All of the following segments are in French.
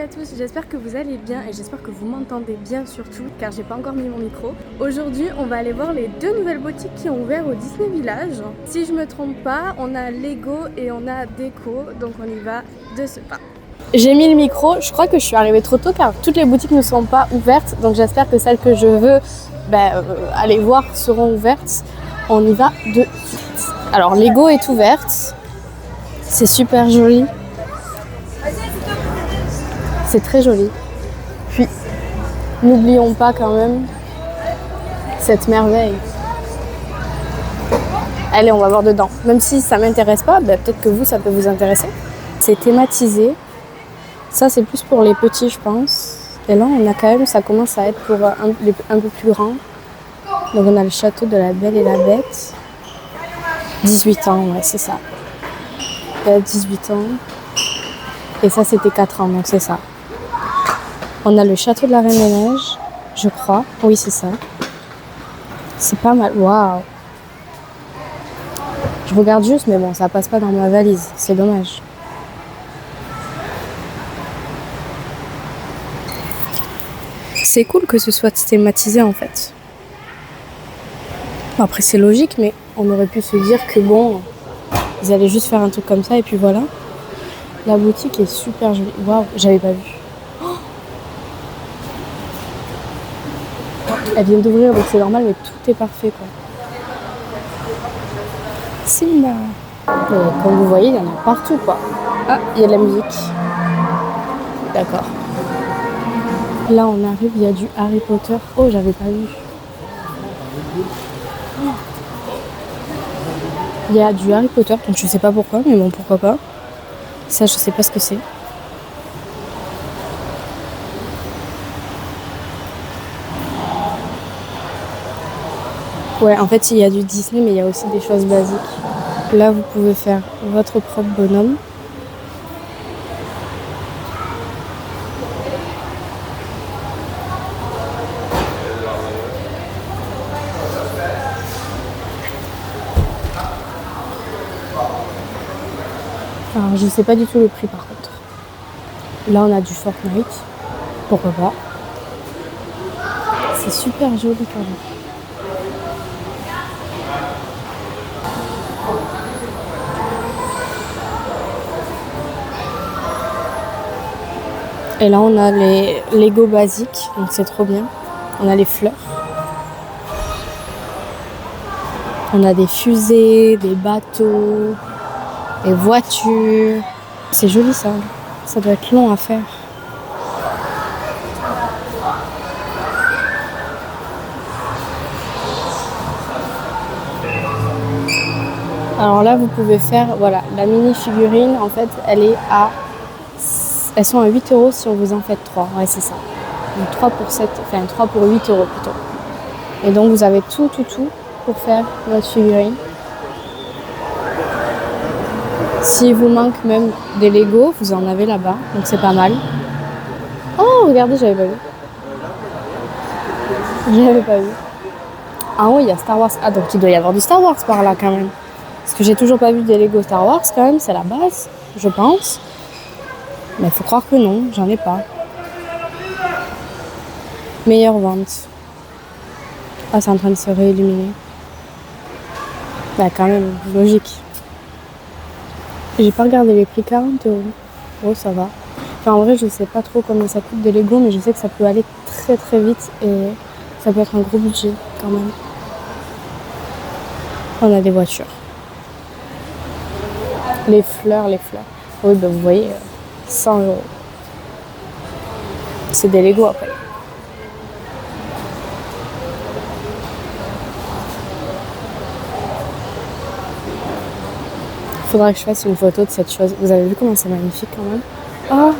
à tous, j'espère que vous allez bien et j'espère que vous m'entendez bien surtout car j'ai pas encore mis mon micro. Aujourd'hui on va aller voir les deux nouvelles boutiques qui ont ouvert au Disney Village. Si je me trompe pas, on a Lego et on a Déco, donc on y va de ce pas. J'ai mis le micro, je crois que je suis arrivée trop tôt car toutes les boutiques ne sont pas ouvertes, donc j'espère que celles que je veux aller voir seront ouvertes. On y va de suite. Alors Lego est ouverte, c'est super joli. C'est très joli. Puis, n'oublions pas quand même cette merveille. Allez, on va voir dedans. Même si ça m'intéresse pas, peut-être que vous, ça peut vous intéresser. C'est thématisé. Ça, c'est plus pour les petits, je pense. Et là, on a quand même, ça commence à être pour un peu plus grand. Donc, on a le château de la Belle et la Bête. 18 ans, ouais, c'est ça. Il y a 18 ans. Et ça, c'était 4 ans, donc c'est ça. On a le château de la Reine des Neiges, je crois. Oui, c'est ça. C'est pas mal. Waouh! Je regarde juste, mais bon, ça passe pas dans ma valise. C'est dommage. C'est cool que ce soit thématisé, en fait. Après, c'est logique, mais on aurait pu se dire que bon, ils allaient juste faire un truc comme ça, et puis voilà. La boutique est super jolie. Waouh, j'avais pas vu. Elle vient d'ouvrir, donc c'est normal, mais tout est parfait, quoi. Simba. Et comme vous voyez, il y en a partout, quoi. Ah, il y a de la musique. D'accord. Là, on arrive, il y a du Harry Potter. Oh, j'avais pas vu. Il y a du Harry Potter, donc je sais pas pourquoi, mais bon, pourquoi pas. Ça, je sais pas ce que c'est. Ouais, en fait, il y a du Disney, mais il y a aussi des choses basiques. Là, vous pouvez faire votre propre bonhomme. Alors, je sais pas du tout le prix, par contre. Là, on a du Fortnite. Pourquoi pas. C'est super joli, quand même. Et là, on a les Lego basiques, donc c'est trop bien. On a les fleurs. On a des fusées, des bateaux, des voitures. C'est joli, ça. Ça doit être long à faire. Alors là, vous pouvez faire, voilà, la mini figurine, en fait, elles sont à 8 € si on vous en fait 3. Ouais, c'est ça. Donc 3 pour 7, enfin 3 pour 8 € plutôt. Et donc vous avez tout pour faire votre figurine. S'il vous manque même des Lego, vous en avez là-bas, donc c'est pas mal. Oh, regardez, j'avais pas vu. J'avais pas vu. Ah oui, il y a Star Wars. Ah, donc il doit y avoir du Star Wars par là quand même. Parce que j'ai toujours pas vu des Lego Star Wars quand même, c'est la base, je pense. Mais il faut croire que non, j'en ai pas. Meilleure vente. Ah, c'est en train de se réilluminer. Bah quand même, logique. J'ai pas regardé les prix, 40 €. Oh, ça va. Enfin, en vrai, je sais pas trop combien ça coûte des Lego, mais je sais que ça peut aller très très vite et ça peut être un gros budget quand même. On a des voitures. Les fleurs. Oui, bah vous voyez, 100 €. C'est des Lego après. Faudra que je fasse une photo de cette chose. Vous avez vu comment c'est magnifique quand même? Oh,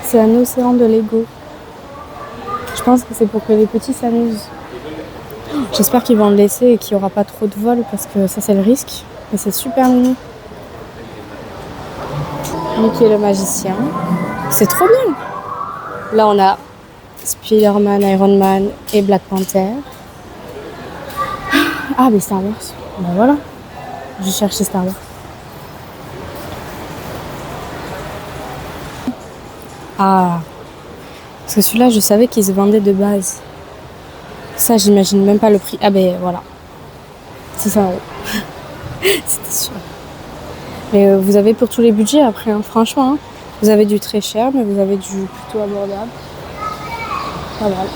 c'est un océan de Lego. Je pense que c'est pour que les petits s'amusent. J'espère qu'ils vont le laisser et qu'il n'y aura pas trop de vol parce que ça c'est le risque. Mais c'est super mignon. Mickey le magicien. C'est trop bien. Là on a Spider-Man, Iron Man et Black Panther. Ah mais Star Wars. Ben voilà. Je cherchais Star Wars. Ah, parce que celui-là, je savais qu'il se vendait de base. Ça, j'imagine même pas le prix. Ah ben voilà, 600 €. C'était sûr. Mais vous avez pour tous les budgets après, hein, franchement. Hein. Vous avez du très cher, mais vous avez du plutôt abordable. Pas mal.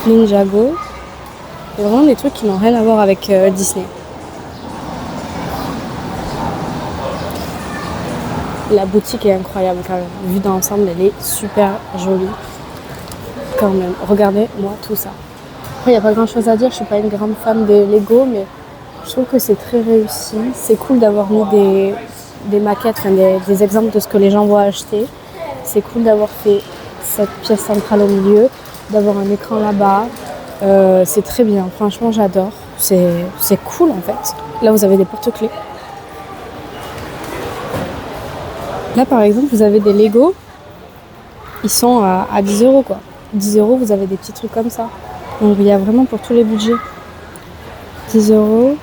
Ninjago. Il y a vraiment des trucs qui n'ont rien à voir avec Disney. La boutique est incroyable quand même. Vue d'ensemble, elle est super jolie. Quand même. Regardez-moi tout ça. Après, il n'y a pas grand chose à dire. Je suis pas une grande fan de Lego, mais je trouve que c'est très réussi. C'est cool d'avoir mis des maquettes, enfin des exemples de ce que les gens vont acheter. C'est cool d'avoir fait cette pièce centrale au milieu, d'avoir un écran là-bas. C'est très bien. Franchement, j'adore. C'est cool en fait. Là, vous avez des porte-clés. Là, par exemple, vous avez des Lego. Ils sont à 10 € quoi. 10 €, vous avez des petits trucs comme ça. Donc, il y a vraiment pour tous les budgets. 10 €,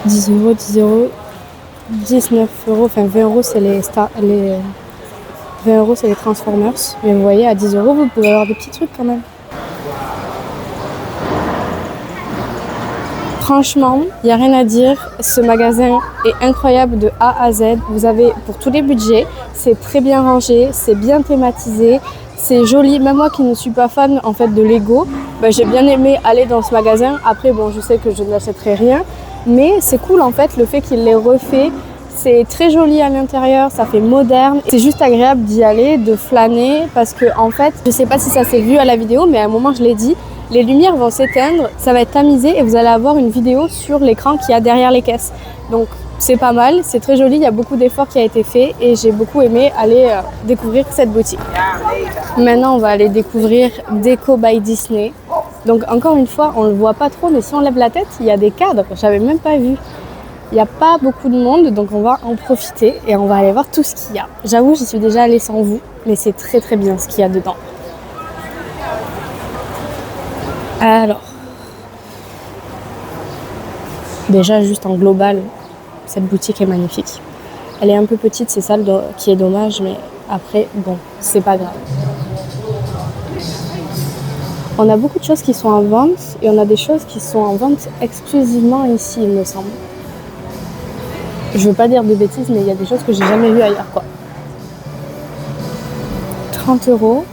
10 €, 10 €, 19 €, enfin 20 €, c'est les 20 € c'est les Transformers. Mais vous voyez, à 10 €, vous pouvez avoir des petits trucs quand même. Franchement, il n'y a rien à dire. Ce magasin est incroyable de A à Z. Vous avez pour tous les budgets. C'est très bien rangé, c'est bien thématisé, c'est joli. Même moi qui ne suis pas fan en fait de Lego, j'ai bien aimé aller dans ce magasin. Après, bon, je sais que je n'achèterai rien, mais c'est cool en fait le fait qu'il l'ait refait. C'est très joli à l'intérieur, ça fait moderne. C'est juste agréable d'y aller, de flâner, parce que en fait, je sais pas si ça s'est vu à la vidéo, mais à un moment je l'ai dit, les lumières vont s'éteindre, ça va être tamisé et vous allez avoir une vidéo sur l'écran qu'il y a derrière les caisses. Donc c'est pas mal, c'est très joli, il y a beaucoup d'efforts qui a été fait et j'ai beaucoup aimé aller découvrir cette boutique. Maintenant, on va aller découvrir Deco by Disney. Donc encore une fois, on le voit pas trop, mais si on lève la tête, il y a des cadres, j'avais même pas vu. Il n'y a pas beaucoup de monde, donc on va en profiter et on va aller voir tout ce qu'il y a. J'avoue, j'y suis déjà allée sans vous, mais c'est très très bien ce qu'il y a dedans. Alors, déjà juste en global, cette boutique est magnifique. Elle est un peu petite, c'est ça qui est dommage, mais après, bon, c'est pas grave. On a beaucoup de choses qui sont en vente et on a des choses qui sont en vente exclusivement ici, il me semble. Je veux pas dire de bêtises, mais il y a des choses que j'ai jamais vues ailleurs, quoi. 30 €,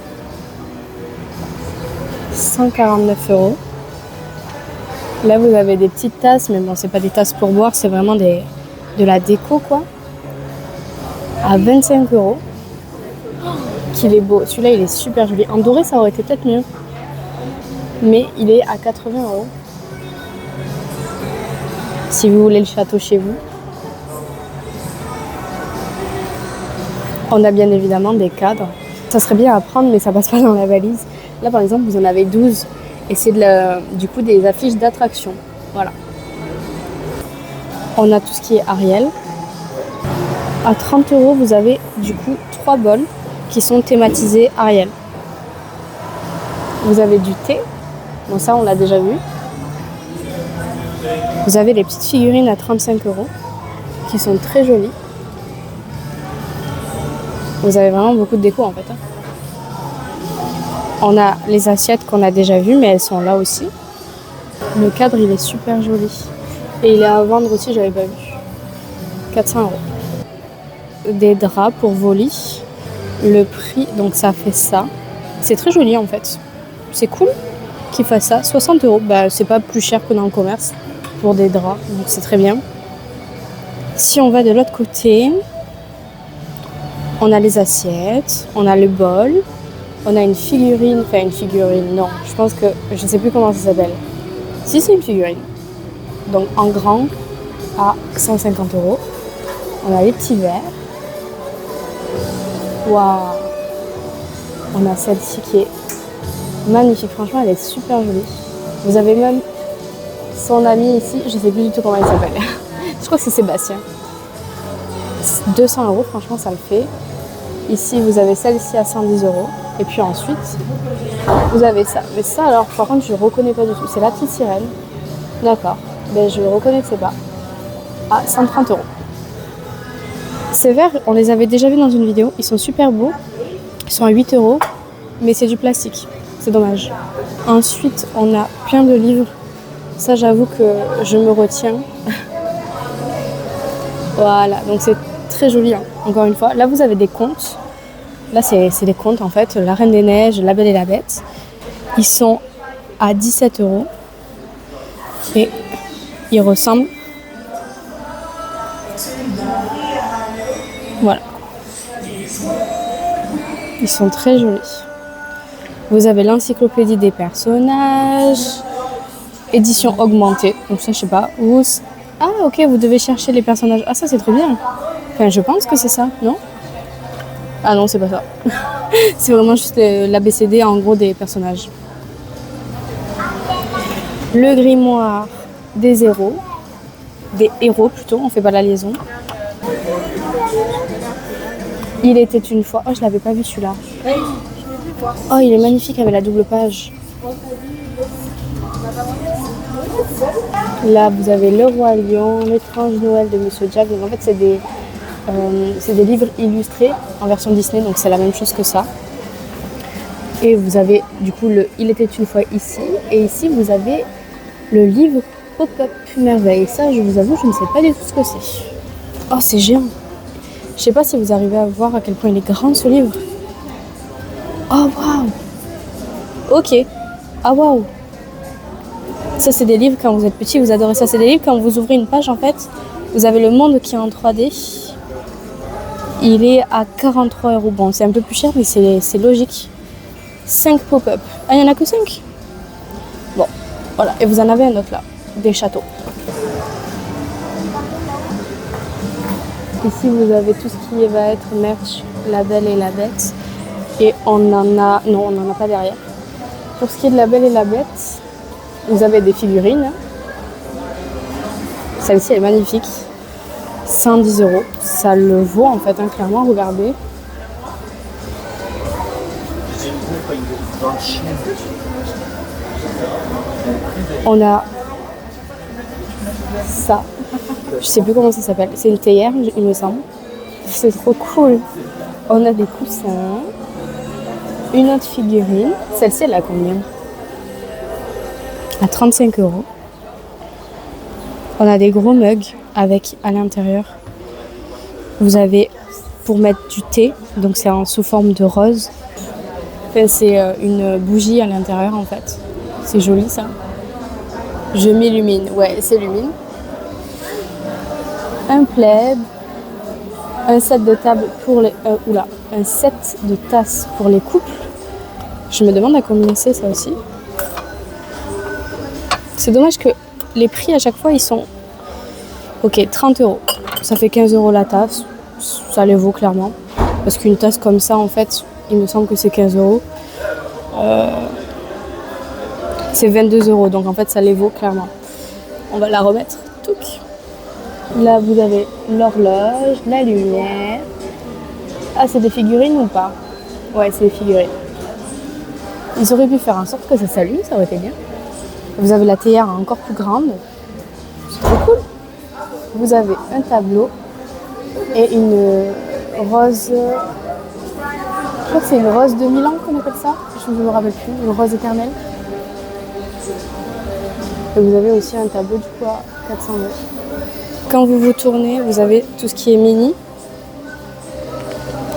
149 €. Là, vous avez des petites tasses, mais bon, c'est pas des tasses pour boire, c'est vraiment de la déco, quoi. À 25 €. Qu'il est beau. Celui-là, il est super joli. En doré, ça aurait été peut-être mieux. Mais il est à 80 €. Si vous voulez le château chez vous. On a bien évidemment des cadres. Ça serait bien à prendre, mais ça passe pas dans la valise. Là, par exemple, vous en avez 12. Et c'est du coup des affiches d'attraction. Voilà. On a tout ce qui est Ariel. À 30 €, vous avez du coup 3 bols qui sont thématisés Ariel. Vous avez du thé. Bon, ça, on l'a déjà vu. Vous avez les petites figurines à 35 € qui sont très jolies. Vous avez vraiment beaucoup de déco en fait. On a les assiettes qu'on a déjà vues, mais elles sont là aussi. Le cadre, il est super joli. Et il est à vendre aussi, j'avais pas vu. 400 €. Des draps pour vos lits. Le prix, donc ça fait ça. C'est très joli en fait. C'est cool qu'ils fassent ça. 60 €. C'est pas plus cher que dans le commerce pour des draps, donc c'est très bien. Si on va de l'autre côté, on a les assiettes, on a le bol, on a une figurine, non, je pense que, je sais plus comment ça s'appelle. Si, c'est une figurine. Donc en grand, à 150 €. On a les petits verres. Waouh! On a celle-ci qui est magnifique, franchement, elle est super jolie. Vous avez même son ami ici, je sais plus du tout comment il s'appelle. Je crois que c'est Sébastien. 200 €, franchement, ça le fait. Ici, vous avez celle-ci à 110 €. Et puis ensuite, vous avez ça. Mais ça, alors, par contre, je ne reconnais pas du tout. C'est la petite sirène. D'accord. Je ne reconnaissais pas. À 130 €. Ces verres, on les avait déjà vus dans une vidéo. Ils sont super beaux. Ils sont à 8 €. Mais c'est du plastique. C'est dommage. Ensuite, on a plein de livres. Ça, j'avoue que je me retiens. Voilà, donc c'est très joli, hein, encore une fois. Là, vous avez des contes. Là, c'est des contes, en fait. La Reine des Neiges, La Belle et la Bête. Ils sont à 17 €. Et ils ressemblent. Voilà. Ils sont très jolis. Vous avez l'encyclopédie des personnages. Édition augmentée. Donc ça, je sais pas. Ah, ok, vous devez chercher les personnages. Ah, ça, c'est trop bien. Enfin, je pense que c'est ça, non? Ah non, c'est pas ça. C'est vraiment juste l'ABCD, en gros, des personnages. Le grimoire des héros. Des héros, plutôt. On fait pas la liaison. Il était une fois... Oh, je l'avais pas vu, celui-là. Oh, il est magnifique avec la double page. Là, vous avez Le Roi Lion, L'étrange Noël de Monsieur Jack. Donc, en fait, c'est des livres illustrés en version Disney, donc c'est la même chose que ça. Et vous avez du coup le Il était une fois ici. Et ici, vous avez le livre Pop-up Merveille. Ça, je vous avoue, je ne sais pas du tout ce que c'est. Oh, c'est géant. Je sais pas si vous arrivez à voir à quel point il est grand, ce livre. Oh, waouh. Ok. Ah, waouh. Ça, c'est des livres quand vous êtes petit, vous adorez ça. C'est des livres quand vous ouvrez une page, en fait, vous avez le monde qui est en 3D. Il est à 43 €. Bon, c'est un peu plus cher, mais c'est logique. 5 pop-up. Ah, il n'y en a que 5? Bon, voilà. Et vous en avez un autre là, des châteaux. Ici, vous avez tout ce qui va être merch, La Belle et la Bête. Et on en a... Non, on n'en a pas derrière. Pour ce qui est de La Belle et la Bête, vous avez des figurines. Celle-ci est magnifique. 110 €. Ça le vaut en fait, hein, clairement, regardez. On a ça. Je sais plus comment ça s'appelle. C'est une théière, il me semble. C'est trop cool. On a des coussins. Une autre figurine. Celle-ci, elle a combien? À 35 €. On a des gros mugs avec à l'intérieur. Vous avez pour mettre du thé, donc c'est sous forme de rose. Enfin, c'est une bougie à l'intérieur en fait. C'est joli ça. Je m'illumine, ouais, c'est lumine. Un plaid, un set de table pour les, un set de tasses pour les couples. Je me demande à combien c'est ça aussi. C'est dommage que les prix à chaque fois ils sont... Ok, 30 €. Ça fait 15 € la tasse. Ça les vaut clairement. Parce qu'une tasse comme ça, en fait, il me semble que c'est 15 €. C'est 22 €. Donc en fait, ça les vaut clairement. On va la remettre. Touc. Là, vous avez l'horloge, la lumière. Ah, c'est des figurines ou pas? Ouais, c'est des figurines. Ils auraient pu faire en sorte que ça s'allume, ça aurait été bien. Vous avez la théière encore plus grande. C'est trop cool. Vous avez un tableau et une rose. Je crois que c'est une rose de Milan qu'on appelle ça. Je ne me rappelle plus. Une rose éternelle. Et vous avez aussi un tableau du coup à 400 €. Quand vous vous tournez, vous avez tout ce qui est mini.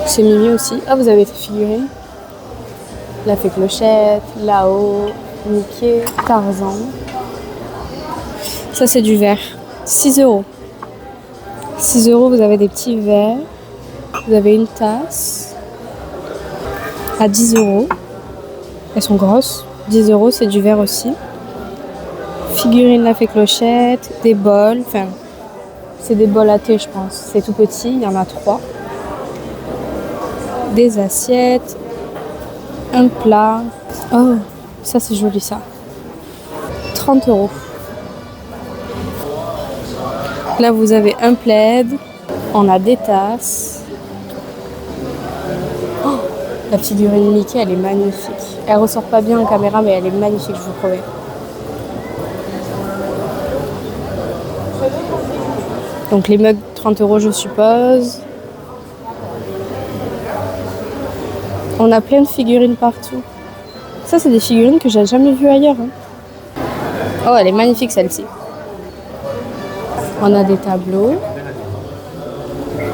C'est mini aussi. Ah, vous avez des figurines. La Fée Clochette, Là-haut, Mickey, Tarzan. Ça, c'est du verre. 6 €. 6 €, vous avez des petits verres. Vous avez une tasse. À 10 €. Elles sont grosses. 10 €, c'est du verre aussi. Figurine La Fée Clochette. Des bols. Enfin, c'est des bols à thé, je pense. C'est tout petit. Il y en a 3. Des assiettes. Un plat. Oh, ça, c'est joli, ça. 30 €. Là, vous avez un plaid. On a des tasses. Oh, la figurine Mickey, elle est magnifique. Elle ressort pas bien en caméra, mais elle est magnifique, je vous promets. Donc les mugs, 30 € je suppose. On a plein de figurines partout. Ça, c'est des figurines que j'ai jamais vues ailleurs. Hein. Oh, elle est magnifique celle-ci. On a des tableaux.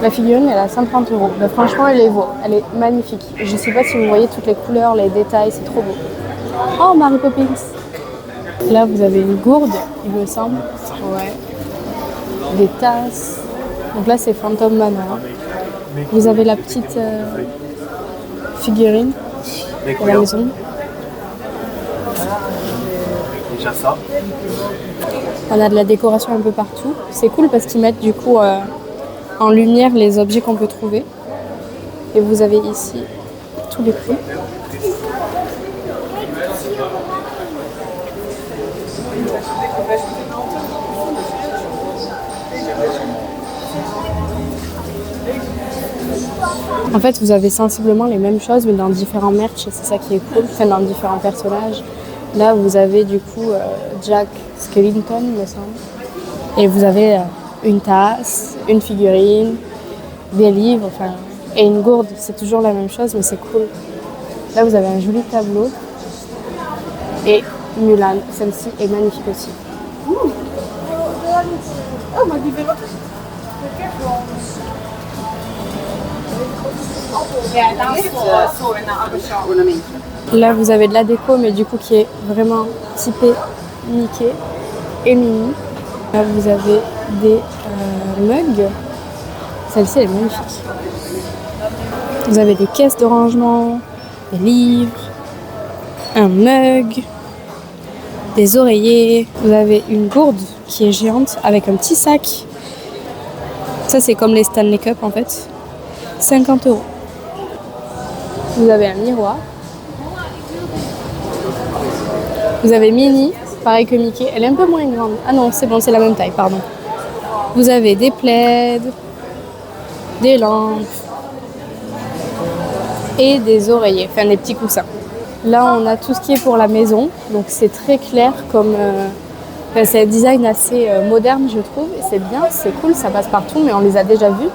La figurine, elle est à 130 €. Mais franchement, elle les vaut. Elle est magnifique. Je ne sais pas si vous voyez toutes les couleurs, les détails, c'est trop beau. Oh, Mary Poppins. Là, vous avez une gourde, il me semble. Ouais. Des tasses. Donc là, c'est Phantom Manor. Vous avez la petite figurine de la maison. Déjà ça. On a de la décoration un peu partout. C'est cool parce qu'ils mettent du coup en lumière les objets qu'on peut trouver. Et vous avez ici tous les prix. En fait, vous avez sensiblement les mêmes choses, mais dans différents merch, c'est ça qui est cool, enfin dans différents personnages. Là, vous avez du coup Jack Skellington, me semble. Et vous avez une tasse, une figurine, des livres, enfin, et une gourde. C'est toujours la même chose, mais c'est cool. Là, vous avez un joli tableau. Et Mulan, celle-ci est magnifique aussi. Là, vous avez de la déco, mais du coup, qui est vraiment typée Mickey et Minnie. Là, vous avez des mugs. Celle-ci, elle est magnifique. Vous avez des caisses de rangement, des livres, un mug, des oreillers. Vous avez une gourde qui est géante avec un petit sac. Ça, c'est comme les Stanley Cup, en fait. 50 €. Vous avez un miroir. Vous avez Minnie, pareil que Mickey. Elle est un peu moins grande. Ah non, c'est bon, c'est la même taille, pardon. Vous avez des plaids, des lampes et des oreillers, enfin des petits coussins. Là, on a tout ce qui est pour la maison. Donc, c'est très clair comme... c'est un design assez moderne, je trouve. Et c'est bien, c'est cool, ça passe partout, mais on les a déjà vus.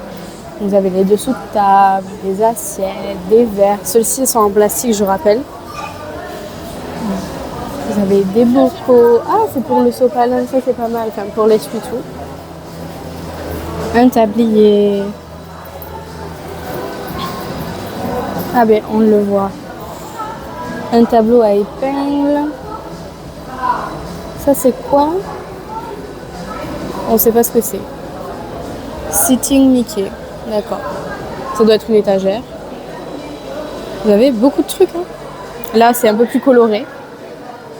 Vous avez les dessous de table, des assiettes, des verres. Ceux-ci sont en plastique, je rappelle. Vous avez des bocaux. Ah, c'est pour le sopalin, ça c'est pas mal. Enfin, pour l'essuie-tout. Un tablier. Ah ben, on le voit. Un tableau à épingles. Ça c'est quoi? On sait pas ce que c'est. Sitting Mickey. D'accord. Ça doit être une étagère. Vous avez beaucoup de trucs. Hein. Là, c'est un peu plus coloré.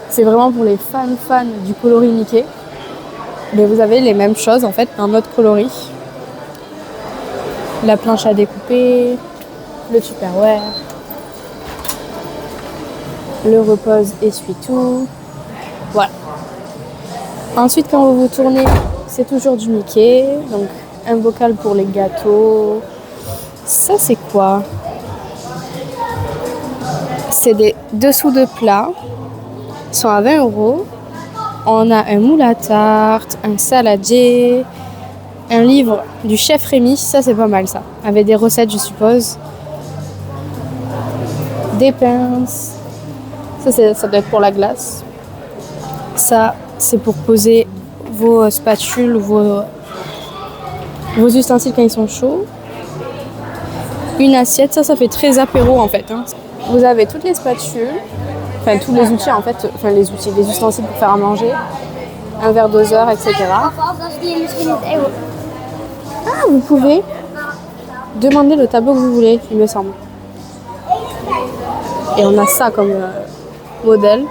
C'est vraiment pour les fans du coloris Mickey. Mais vous avez les mêmes choses en fait, en mode coloris. La planche à découper, le Tupperware, le repose essuie-tout. Voilà. Ensuite, quand vous vous tournez, c'est toujours du Mickey. Donc, un bocal pour les gâteaux. Ça, c'est quoi? C'est des dessous de plats. Ils sont à 20 €. On a un moule à tarte, un saladier, un livre du chef Rémi. Ça, c'est pas mal, ça. Avec des recettes, je suppose. Des pinces. Ça doit être pour la glace. Ça, c'est pour poser vos spatules, vos ustensiles quand ils sont chauds. Une assiette, ça fait très apéro en fait. Hein. Vous avez toutes les spatules, enfin tous les outils en fait, enfin les ustensiles pour faire à manger, un verre doseur, etc. Ah, vous pouvez demander le tableau que vous voulez, il me semble. Et on a ça comme modèle.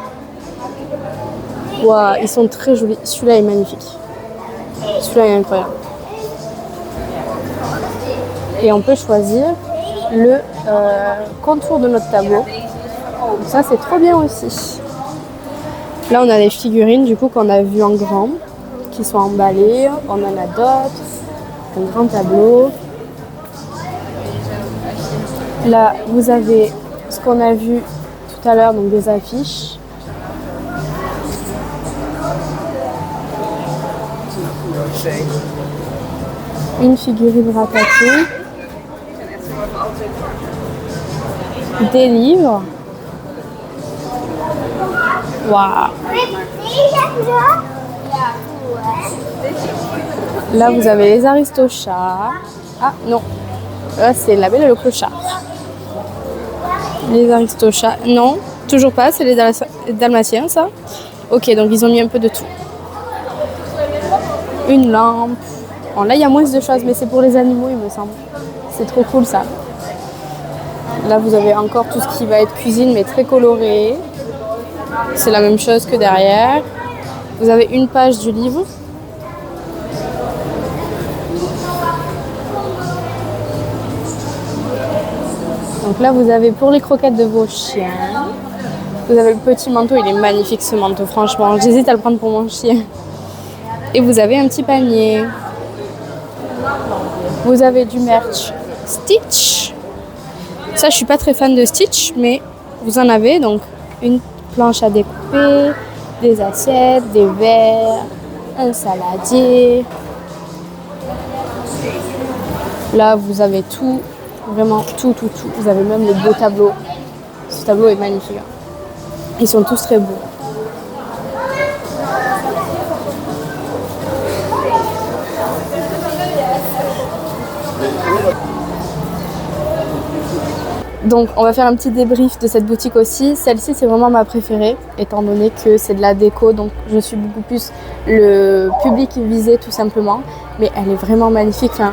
Wow, ils sont très jolis. Celui-là est magnifique. Celui-là est incroyable. Et on peut choisir le contour de notre tableau. Donc ça, c'est trop bien aussi. Là, on a les figurines du coup qu'on a vues en grand, qui sont emballées. On en a d'autres. Un grand tableau. Là, vous avez ce qu'on a vu tout à l'heure, donc des affiches. Une figurine ratatouille. des livres. Waouh! Là, vous avez les Aristochats. Ah non, là c'est La Belle et le Clochard. Les Aristochats, non, toujours pas, c'est les Dalmatiens, ça. Ok, donc ils ont mis un peu de tout. Une lampe. Bon, là, il y a moins de choses, mais c'est pour les animaux, il me semble. C'est trop cool, ça. Là, vous avez encore tout ce qui va être cuisine, mais très coloré. C'est la même chose que derrière. Vous avez une page du livre. Donc là, vous avez pour les croquettes de vos chiens. Vous avez le petit manteau, il est magnifique ce manteau, franchement. J'hésite à le prendre pour mon chien. Et vous avez un petit panier. Vous avez du merch Stitch. Ça, je suis pas très fan de Stitch, mais vous en avez. Donc, une planche à découper, des assiettes, des verres, un saladier. Là, vous avez tout. Vraiment tout. Vous avez même le beau tableau. Ce tableau est magnifique. Ils sont tous très beaux. Donc on va faire un petit débrief de cette boutique aussi. Celle-ci c'est vraiment ma préférée étant donné que c'est de la déco, donc je suis beaucoup plus le public visé tout simplement. Mais elle est vraiment magnifique. Enfin,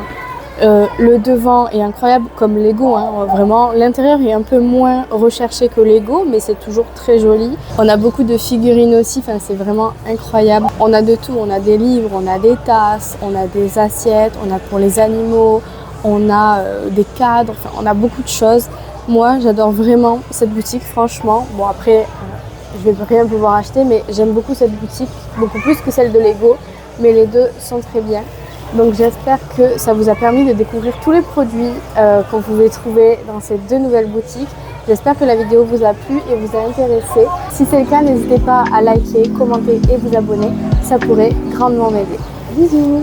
le devant est incroyable comme Lego, hein. Vraiment l'intérieur est un peu moins recherché que Lego, mais c'est toujours très joli. On a beaucoup de figurines aussi, enfin, c'est vraiment incroyable. On a de tout, on a des livres, on a des tasses, on a des assiettes, on a pour les animaux, on a des cadres, enfin, on a beaucoup de choses. Moi j'adore vraiment cette boutique, franchement. Bon après je vais rien pouvoir acheter, mais j'aime beaucoup cette boutique, beaucoup plus que celle de Lego, mais les deux sont très bien. Donc j'espère que ça vous a permis de découvrir tous les produits qu'on pouvait trouver dans ces deux nouvelles boutiques. J'espère que la vidéo vous a plu et vous a intéressé. Si c'est le cas, n'hésitez pas à liker, commenter et vous abonner. Ça pourrait grandement m'aider. Bisous!